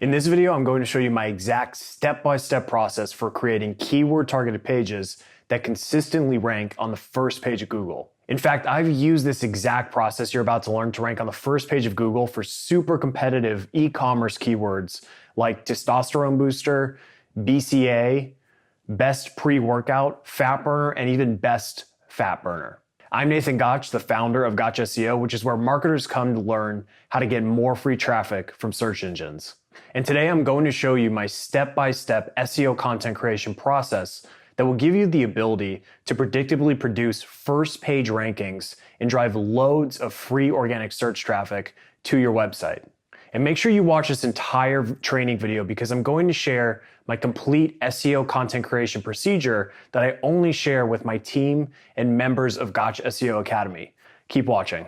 In this video, I'm going to show you my exact step-by-step process for creating keyword-targeted pages that consistently rank on the first page of Google. In fact, I've used this exact process you're about to learn to rank on the first page of Google for super competitive e-commerce keywords like testosterone booster, BCA, best pre-workout, fat burner, and even best fat burner. I'm Nathan Gotch, the founder of Gotch SEO, which is where marketers come to learn how to get more free traffic from search engines. And today I'm going to show you my step-by-step SEO content creation process that will give you the ability to predictably produce first page rankings and drive loads of free organic search traffic to your website. And make sure you watch this entire training video because I'm going to share my complete SEO content creation procedure that I only share with my team and members of Gotch SEO Academy. Keep watching.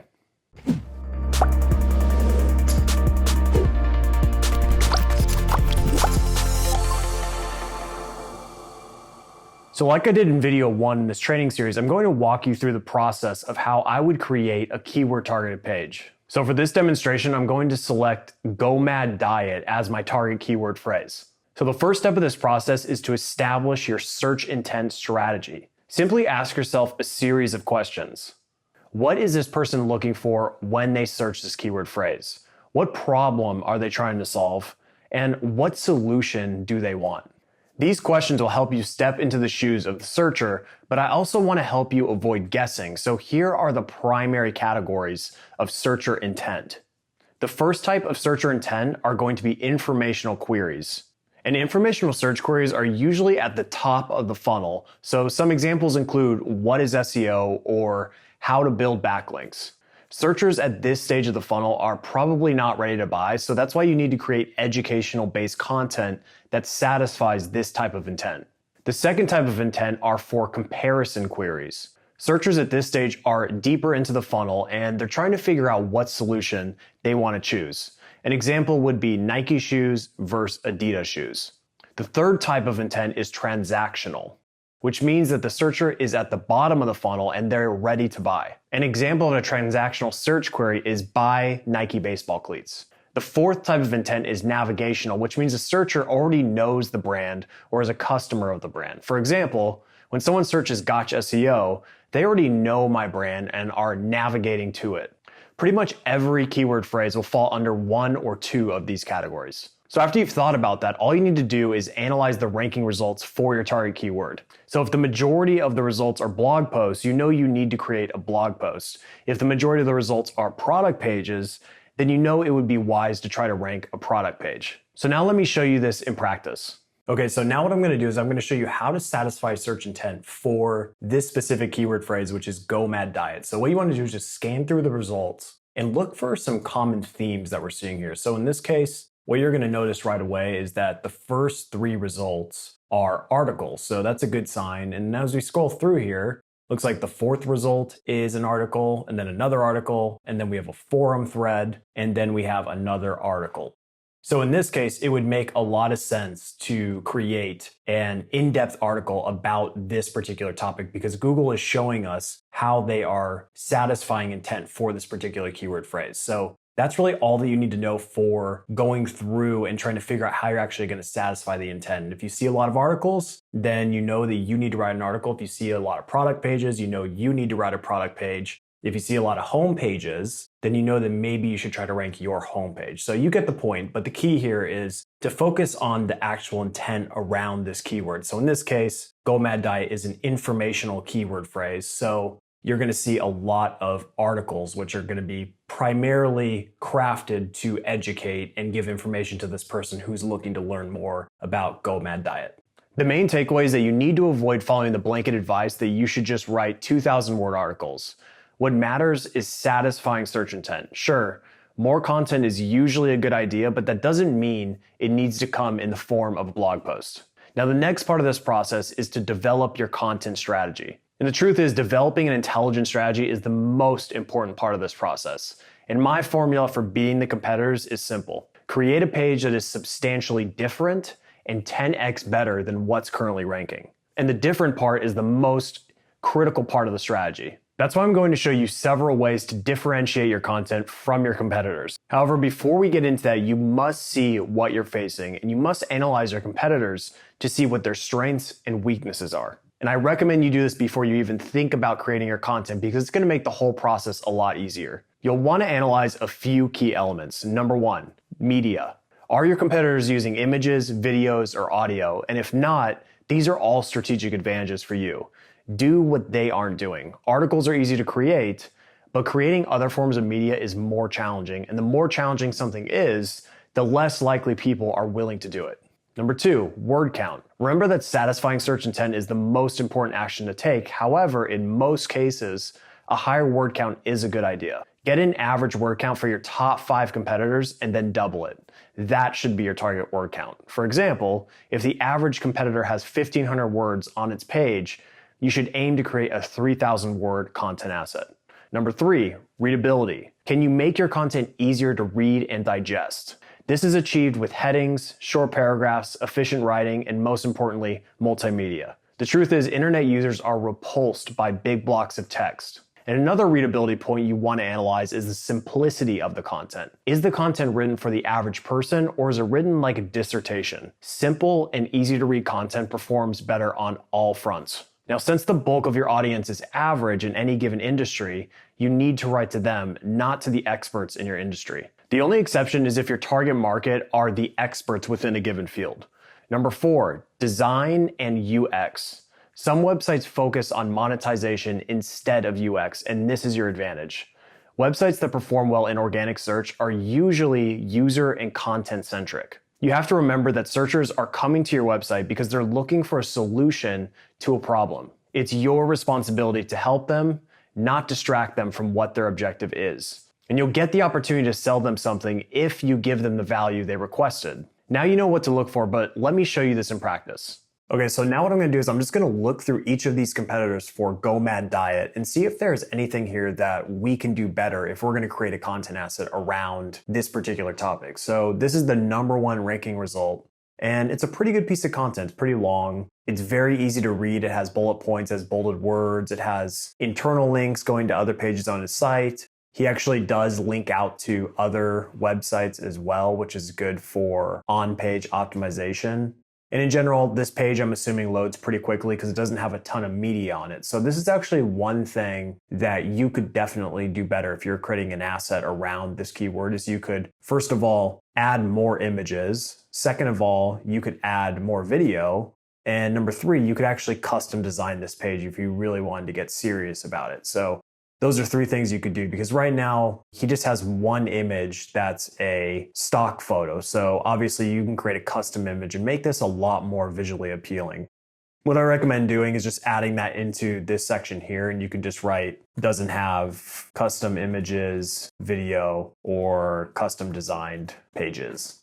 So like I did in video 1 in this training series, I'm going to walk you through the process of how I would create a keyword targeted page. So for this demonstration, I'm going to select Go Mad Diet as my target keyword phrase. So the first step of this process is to establish your search intent strategy. Simply ask yourself a series of questions. What is this person looking for when they search this keyword phrase? What problem are they trying to solve? And what solution do they want? These questions will help you step into the shoes of the searcher, but I also want to help you avoid guessing. So here are the primary categories of searcher intent. The first type of searcher intent are going to be informational queries. And informational search queries are usually at the top of the funnel. So some examples include what is SEO or how to build backlinks. Searchers at this stage of the funnel are probably not ready to buy, so that's why you need to create educational-based content that satisfies this type of intent. The second type of intent are for comparison queries. Searchers at this stage are deeper into the funnel and they're trying to figure out what solution they want to choose. An example would be Nike shoes versus Adidas shoes. The third type of intent is transactional, which means that the searcher is at the bottom of the funnel and they're ready to buy. An example of a transactional search query is buy Nike baseball cleats. The fourth type of intent is navigational, which means the searcher already knows the brand or is a customer of the brand. For example, when someone searches Gotch SEO, they already know my brand and are navigating to it. Pretty much every keyword phrase will fall under one or two of these categories. So after you've thought about that, all you need to do is analyze the ranking results for your target keyword. So if the majority of the results are blog posts, you know you need to create a blog post. If the majority of the results are product pages, then you know it would be wise to try to rank a product page. So now let me show you this in practice. Okay, so now what I'm gonna do is I'm gonna show you how to satisfy search intent for this specific keyword phrase, which is Go Mad Diet. So what you wanna do is just scan through the results and look for some common themes that we're seeing here. So in this case, what you're gonna notice right away is that the first 3 results are articles. So that's a good sign. And as we scroll through here, looks like the 4th result is an article and then another article, and then we have a forum thread, and then we have another article. So in this case, it would make a lot of sense to create an in-depth article about this particular topic because Google is showing us how they are satisfying intent for this particular keyword phrase. So that's really all that you need to know for going through and trying to figure out how you're actually going to satisfy the intent. And if you see a lot of articles, then you know that you need to write an article. If you see a lot of product pages, you know you need to write a product page. If you see a lot of home pages, then you know that maybe you should try to rank your home page. So you get the point, but the key here is to focus on the actual intent around this keyword. So in this case, Go Mad Diet is an informational keyword phrase. So you're going to see a lot of articles, which are going to be primarily crafted to educate and give information to this person who's looking to learn more about Go Mad Diet. The main takeaway is that you need to avoid following the blanket advice that you should just write 2,000 word articles. What matters is satisfying search intent. Sure, more content is usually a good idea, but that doesn't mean it needs to come in the form of a blog post. Now, the next part of this process is to develop your content strategy. And the truth is, developing an intelligent strategy is the most important part of this process. And my formula for beating the competitors is simple. Create a page that is substantially different and 10x better than what's currently ranking. And the different part is the most critical part of the strategy. That's why I'm going to show you several ways to differentiate your content from your competitors. However, before we get into that, you must see what you're facing and you must analyze your competitors to see what their strengths and weaknesses are. And I recommend you do this before you even think about creating your content because it's going to make the whole process a lot easier. You'll want to analyze a few key elements. Number one, media. Are your competitors using images, videos, or audio? And if not, these are all strategic advantages for you. Do what they aren't doing. Articles are easy to create, but creating other forms of media is more challenging. And the more challenging something is, the less likely people are willing to do it. Number two, word count. Remember that satisfying search intent is the most important action to take. However, in most cases, a higher word count is a good idea. Get an average word count for your top 5 competitors and then double it. That should be your target word count. For example, if the average competitor has 1,500 words on its page, you should aim to create a 3,000 word content asset. Number 3, readability. Can you make your content easier to read and digest? This is achieved with headings, short paragraphs, efficient writing, and most importantly, multimedia. The truth is, internet users are repulsed by big blocks of text. And another readability point you want to analyze is the simplicity of the content. Is the content written for the average person or is it written like a dissertation? Simple and easy to read content performs better on all fronts. Now, since the bulk of your audience is average in any given industry, you need to write to them, not to the experts in your industry. The only exception is if your target market are the experts within a given field. Number 4, design and UX. Some websites focus on monetization instead of UX, and this is your advantage. Websites that perform well in organic search are usually user and content centric. You have to remember that searchers are coming to your website because they're looking for a solution to a problem. It's your responsibility to help them, not distract them from what their objective is. And you'll get the opportunity to sell them something if you give them the value they requested. Now you know what to look for, but let me show you this in practice. Okay, so now what I'm gonna do is I'm just gonna look through each of these competitors for Go Mad Diet and see if there's anything here that we can do better if we're gonna create a content asset around this particular topic. So this is the #1 ranking result, and it's a pretty good piece of content. It's pretty long. It's very easy to read. It has bullet points, it has bolded words, it has internal links going to other pages on his site. He actually does link out to other websites as well, which is good for on-page optimization. And in general, this page I'm assuming loads pretty quickly because it doesn't have a ton of media on it. So this is actually one thing that you could definitely do better if you're creating an asset around this keyword is you could, first of all, add more images. Second of all, you could add more video. And number 3, you could actually custom design this page if you really wanted to get serious about it. So those are 3 things you could do because right now he just has one image that's a stock photo. So obviously you can create a custom image and make this a lot more visually appealing. What I recommend doing is just adding that into this section here, and you can just write doesn't have custom images, video, or custom designed pages.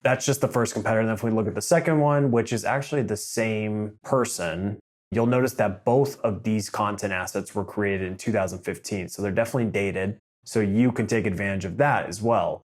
That's just the first competitor. And then if we look at the second one, which is actually the same person, you'll notice that both of these content assets were created in 2015. So they're definitely dated. So you can take advantage of that as well.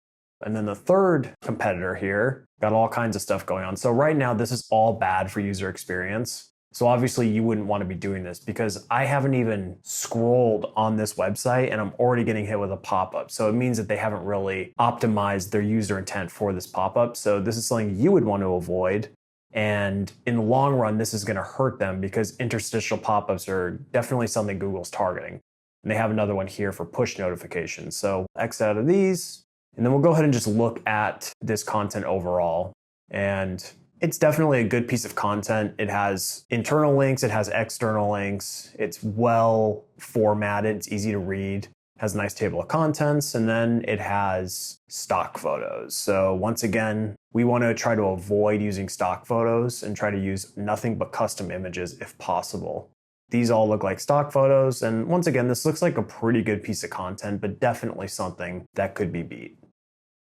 And then the third competitor here got all kinds of stuff going on. So right now, this is all bad for user experience. So obviously you wouldn't want to be doing this because I haven't even scrolled on this website and I'm already getting hit with a pop-up. So it means that they haven't really optimized their user intent for this pop-up. So this is something you would want to avoid. And in the long run, this is going to hurt them because interstitial pop-ups are definitely something Google's targeting. And they have another one here for push notifications. So X out of these, and then we'll go ahead and just look at this content overall. And it's definitely a good piece of content. It has internal links, it has external links. It's well formatted, it's easy to read. Has a nice table of contents, and then it has stock photos. So once again, we want to try to avoid using stock photos and try to use nothing but custom images if possible. These all look like stock photos, and once again, this looks like a pretty good piece of content, but definitely something that could be beat.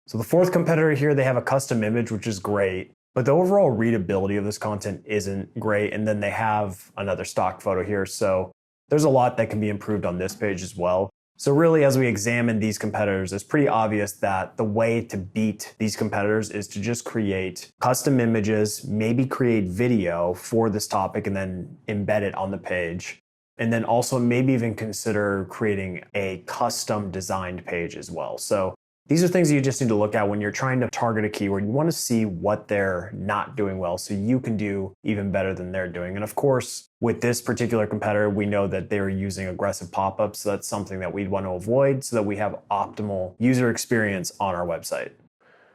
So the fourth competitor here, they have a custom image, which is great, but the overall readability of this content isn't great, and then they have another stock photo here, so there's a lot that can be improved on this page as well. So really, as we examine these competitors, it's pretty obvious that the way to beat these competitors is to just create custom images, maybe create video for this topic and then embed it on the page. And then also maybe even consider creating a custom designed page as well. So these are things that you just need to look at when you're trying to target a keyword. You want to see what they're not doing well so you can do even better than they're doing. And of course, with this particular competitor, we know that they're using aggressive pop-ups. So that's something that we'd want to avoid so that we have optimal user experience on our website.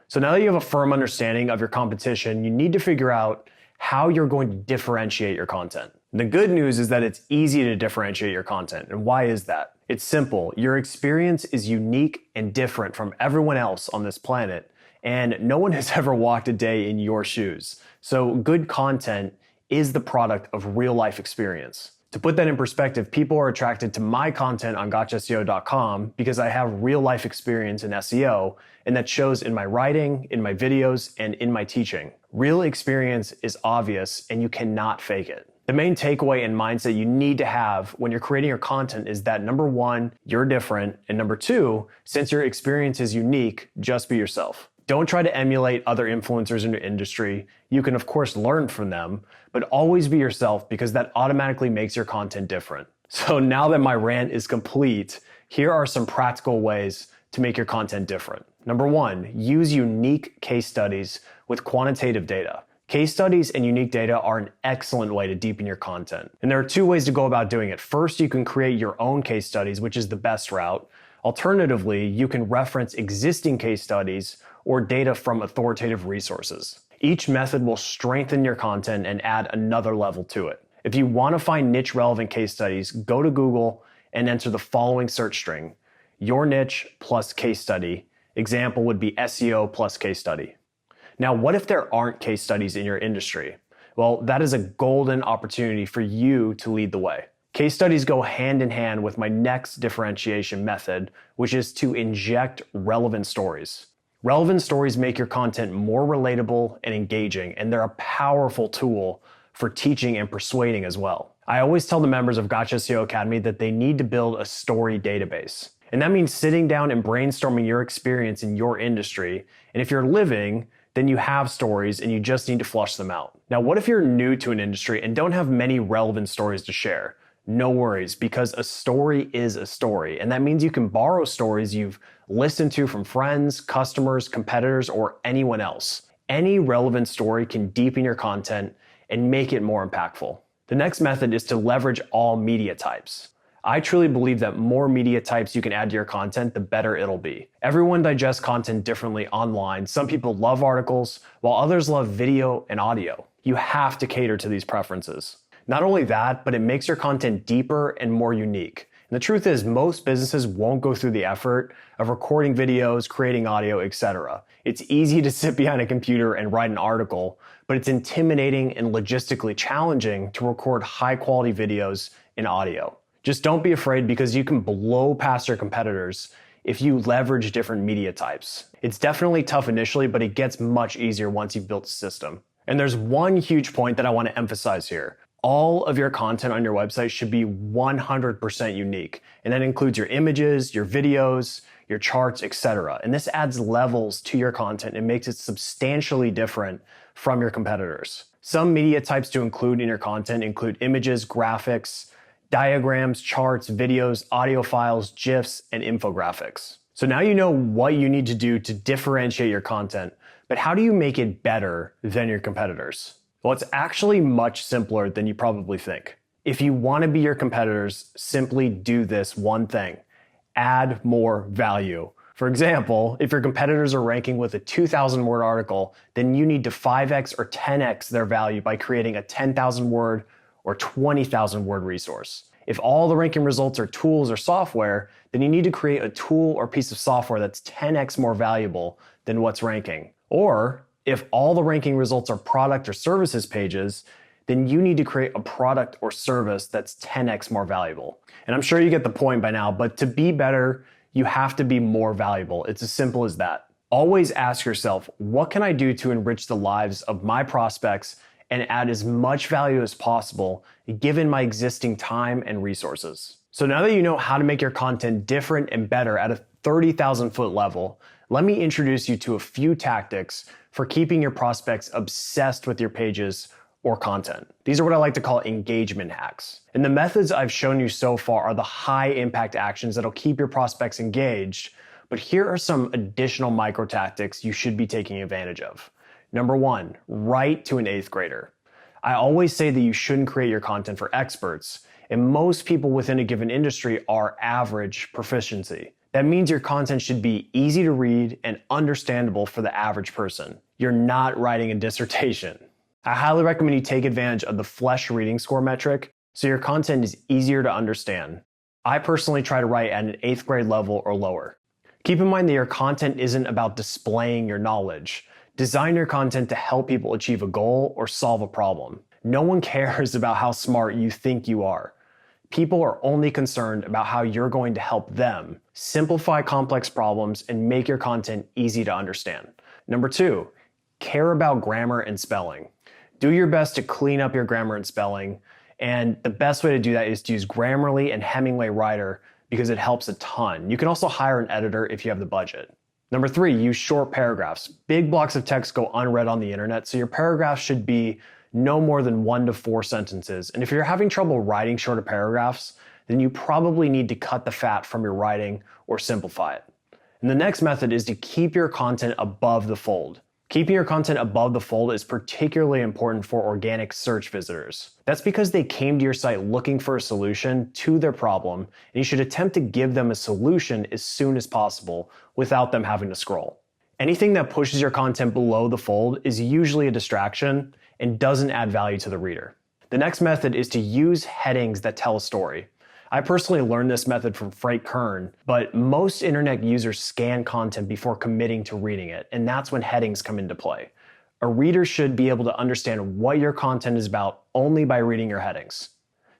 So now that you have a firm understanding of your competition, you need to figure out how you're going to differentiate your content. The good news is that it's easy to differentiate your content. And why is that? It's simple. Your experience is unique and different from everyone else on this planet, and no one has ever walked a day in your shoes. So good content is the product of real life experience. To put that in perspective, people are attracted to my content on gotchaseo.com because I have real life experience in SEO, and that shows in my writing, in my videos, and in my teaching. Real experience is obvious and you cannot fake it. The main takeaway and mindset you need to have when you're creating your content is that number one, you're different, and number two, since your experience is unique, just be yourself. Don't try to emulate other influencers in your industry. You can of course learn from them, but always be yourself because that automatically makes your content different. So now that my rant is complete, here are some practical ways to make your content different. Number one, use unique case studies with quantitative data. Case studies and unique data are an excellent way to deepen your content. And there are two ways to go about doing it. First, you can create your own case studies, which is the best route. Alternatively, you can reference existing case studies or data from authoritative resources. Each method will strengthen your content and add another level to it. If you want to find niche relevant case studies, go to Google and enter the following search string: your niche plus case study. Example would be SEO plus case study. Now, what if there aren't case studies in your industry? Well, that is a golden opportunity for you to lead the way. Case studies go hand in hand with my next differentiation method, which is to inject relevant stories. Relevant stories make your content more relatable and engaging, and they're a powerful tool for teaching and persuading as well. I always tell the members of Gotcha SEO Academy that they need to build a story database. And that means sitting down and brainstorming your experience in your industry. And if you're living, then you have stories and you just need to flush them out. Now, what if you're new to an industry and don't have many relevant stories to share? No worries, because a story is a story. And that means you can borrow stories you've listened to from friends, customers, competitors, or anyone else. Any relevant story can deepen your content and make it more impactful. The next method is to leverage all media types. I truly believe that more media types you can add to your content, the better it'll be. Everyone digests content differently online. Some people love articles, while others love video and audio. You have to cater to these preferences. Not only that, but it makes your content deeper and more unique. And the truth is, most businesses won't go through the effort of recording videos, creating audio, etc. It's easy to sit behind a computer and write an article, but it's intimidating and logistically challenging to record high-quality videos and audio. Just don't be afraid, because you can blow past your competitors if you leverage different media types. It's definitely tough initially, but it gets much easier once you've built a system. And there's one huge point that I want to emphasize here. All of your content on your website should be 100% unique. And that includes your images, your videos, your charts, etc. And this adds levels to your content and makes it substantially different from your competitors. Some media types to include in your content include images, graphics, diagrams, charts, videos, audio files, GIFs, and infographics. So now you know what you need to do to differentiate your content, but how do you make it better than your competitors? Well, it's actually much simpler than you probably think. If you want to be your competitors, simply do this one thing: add more value. For example, if your competitors are ranking with a 2,000 word article, then you need to 5x or 10x their value by creating a 10,000 word or 20,000 word resource. If all the ranking results are tools or software, then you need to create a tool or piece of software that's 10x more valuable than what's ranking. Or if all the ranking results are product or services pages, then you need to create a product or service that's 10x more valuable. And I'm sure you get the point by now, but to be better, you have to be more valuable. It's as simple as that. Always ask yourself, what can I do to enrich the lives of my prospects and add as much value as possible given my existing time and resources? So now that you know how to make your content different and better at a 30,000 foot level, let me introduce you to a few tactics for keeping your prospects obsessed with your pages or content. These are what I like to call engagement hacks. And the methods I've shown you so far are the high impact actions that'll keep your prospects engaged, but here are some additional micro tactics you should be taking advantage of. Number one, write to an 8th grader. I always say that you shouldn't create your content for experts, and most people within a given industry are average proficiency. That means your content should be easy to read and understandable for the average person. You're not writing a dissertation. I highly recommend you take advantage of the Flesch reading score metric so your content is easier to understand. I personally try to write at an 8th grade level or lower. Keep in mind that your content isn't about displaying your knowledge. Design your content to help people achieve a goal or solve a problem. No one cares about how smart you think you are. People are only concerned about how you're going to help them. Simplify complex problems and make your content easy to understand. Number two, care about grammar and spelling. Do your best to clean up your grammar and spelling, and the best way to do that is to use Grammarly and Hemingway Writer because it helps a ton. You can also hire an editor if you have the budget. Number three, use short paragraphs. Big blocks of text go unread on the internet, so your paragraphs should be no more than 1 to 4 sentences. And if you're having trouble writing shorter paragraphs, then you probably need to cut the fat from your writing or simplify it. And the next method is to keep your content above the fold. Keeping your content above the fold is particularly important for organic search visitors. That's because they came to your site looking for a solution to their problem, and you should attempt to give them a solution as soon as possible without them having to scroll. Anything that pushes your content below the fold is usually a distraction and doesn't add value to the reader. The next method is to use headings that tell a story. I personally learned this method from Frank Kern, but most internet users scan content before committing to reading it, and that's when headings come into play. A reader should be able to understand what your content is about only by reading your headings.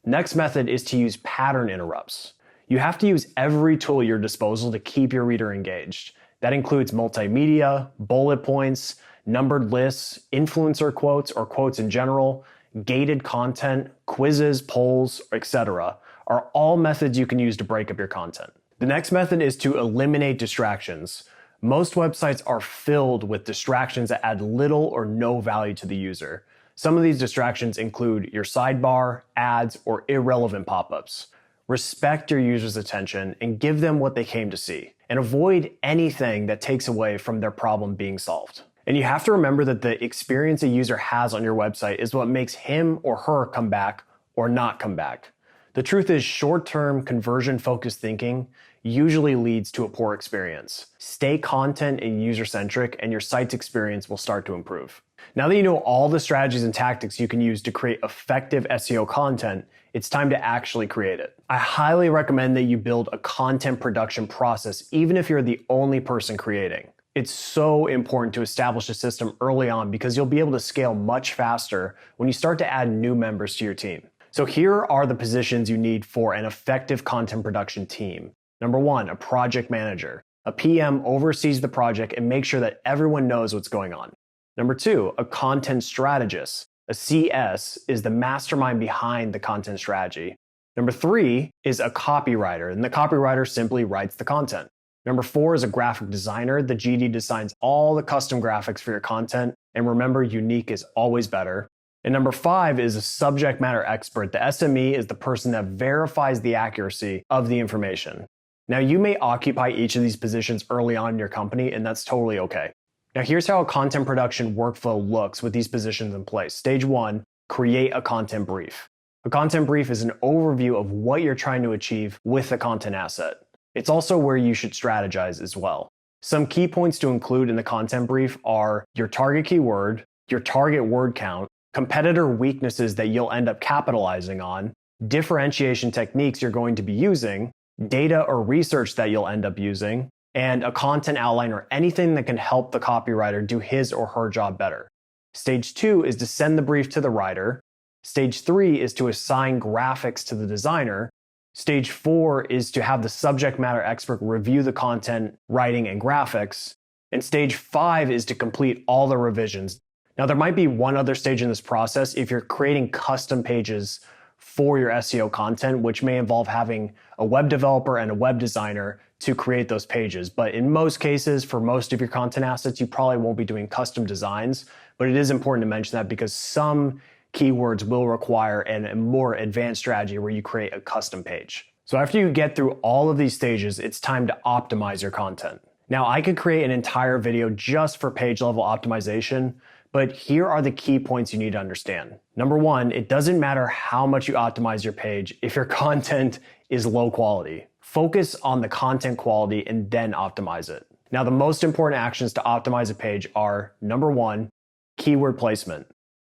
Next method is to use pattern interrupts. You have to use every tool at your disposal to keep your reader engaged. That includes multimedia, bullet points, numbered lists, influencer quotes or quotes in general, gated content, quizzes, polls, etc. are all methods you can use to break up your content. The next method is to eliminate distractions. Most websites are filled with distractions that add little or no value to the user. Some of these distractions include your sidebar, ads, or irrelevant pop-ups. Respect your user's attention and give them what they came to see, and avoid anything that takes away from their problem being solved. And you have to remember that the experience a user has on your website is what makes him or her come back or not come back. The truth is, short-term conversion-focused thinking usually leads to a poor experience. Stay content and user-centric, and your site's experience will start to improve. Now that you know all the strategies and tactics you can use to create effective SEO content, it's time to actually create it. I highly recommend that you build a content production process, even if you're the only person creating. It's so important to establish a system early on because you'll be able to scale much faster when you start to add new members to your team. So here are the positions you need for an effective content production team. Number one, a project manager. A PM oversees the project and makes sure that everyone knows what's going on. Number two, a content strategist. A CS is the mastermind behind the content strategy. Number three is a copywriter, and the copywriter simply writes the content. Number four is a graphic designer. The GD designs all the custom graphics for your content. And remember, unique is always better. And number five is a subject matter expert. The SME is the person that verifies the accuracy of the information. Now, you may occupy each of these positions early on in your company, and that's totally okay. Now, here's how a content production workflow looks with these positions in place. Stage one, create a content brief. A content brief is an overview of what you're trying to achieve with a content asset. It's also where you should strategize as well. Some key points to include in the content brief are your target keyword, your target word count, competitor weaknesses that you'll end up capitalizing on, differentiation techniques you're going to be using, data or research that you'll end up using, and a content outline or anything that can help the copywriter do his or her job better. Stage two is to send the brief to the writer. Stage three is to assign graphics to the designer. Stage four is to have the subject matter expert review the content, writing, and graphics. And stage five is to complete all the revisions. Now, there might be one other stage in this process if you're creating custom pages for your SEO content, which may involve having a web developer and a web designer to create those pages. But in most cases, for most of your content assets, you probably won't be doing custom designs. But it is important to mention that because some keywords will require a more advanced strategy where you create a custom page. So after you get through all of these stages, it's time to optimize your content. Now, I could create an entire video just for page level optimization, but here are the key points you need to understand. Number one, it doesn't matter how much you optimize your page if your content is low quality. Focus on the content quality and then optimize it. Now, the most important actions to optimize a page are, number one, keyword placement.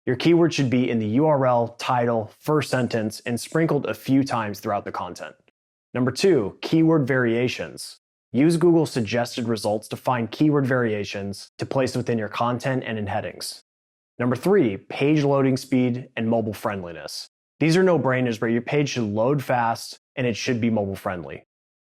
Your keyword should be in the URL, title, first sentence, and sprinkled a few times throughout the content. Number two, keyword variations. Use Google's suggested results to find keyword variations to place within your content and in headings. Number three, page loading speed and mobile friendliness. These are no-brainers, but your page should load fast and it should be mobile friendly.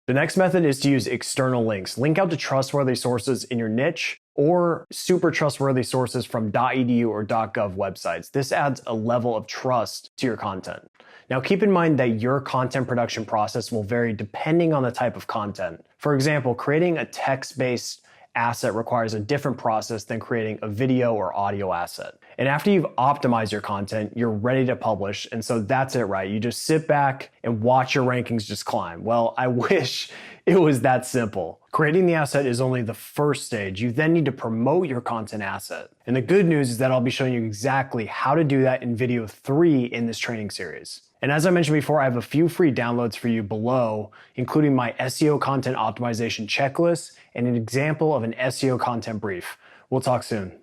The next method is to use external links. Link out to trustworthy sources in your niche or super trustworthy sources from .edu or .gov websites. This adds a level of trust to your content. Now keep in mind that your content production process will vary depending on the type of content. For example, creating a text-based asset requires a different process than creating a video or audio asset. And after you've optimized your content, you're ready to publish. And so that's it, right? You just sit back and watch your rankings just climb. Well, I wish it was that simple. Creating the asset is only the first stage. You then need to promote your content asset. And the good news is that I'll be showing you exactly how to do that in video 3 in this training series. And as I mentioned before, I have a few free downloads for you below, including my SEO content optimization checklist and an example of an SEO content brief. We'll talk soon.